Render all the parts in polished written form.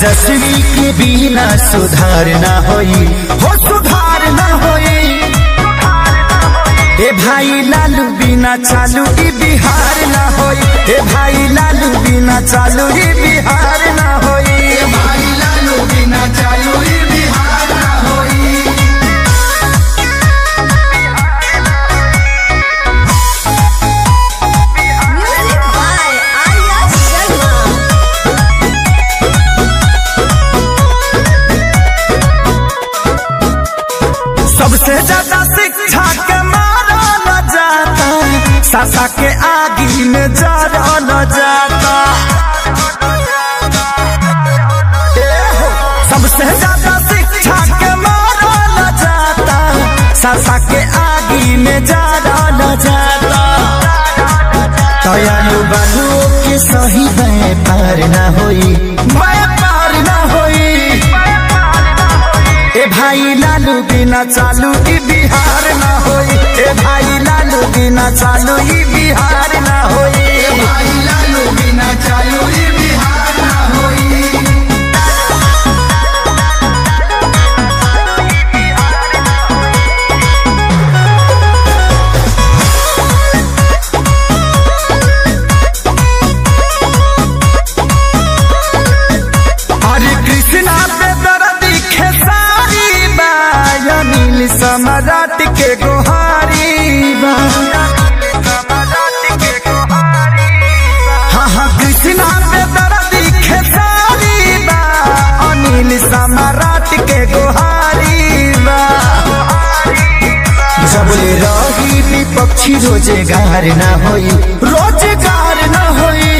तेजस्वी के बिना सुधार ना होई, हो सुधार ना होई। ए भाई लालू बिना चालू ई बिहार ना होई, ए भाई लालू बिना चालू ई बिहार ना होई, ए भाई लालू बिना चालू ई बिहार ना होई। सबसे ज्यादा शिक्षा के मारा न जाता, सासा के आगी में जरा न जाता। सबसे ज्यादा शिक्षा के मारा न जाता, सासा के आगी में जरा न जाता। दयालु बालू के सही व्यापार न होई, व्यापार न होई। ए भाई लालू बिना चालू ई बिहार ना होई, ए भाई लालू बिना चालू ई बिहार ना होई, ए भाई लालू बिना चालू ई बिहार ना होई। हरे कृष्णा पे दर्द खेसारी बा, नील सम्राट के गोहारी बा। हाँ हाँ कृष्णा पे दर्द खेसारी बा, नील सम्राट के गोहारी बा। जबले रही विपक्षी रोजगार ना होई, रोजगार ना होई।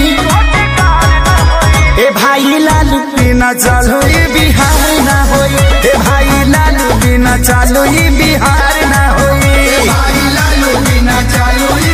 ए भाई लालू बिना चालू ई बिहार ना होई, ए भाई लालू बिना चालू ई बिहार ना होई, ए भाई लालू बिना चालू ई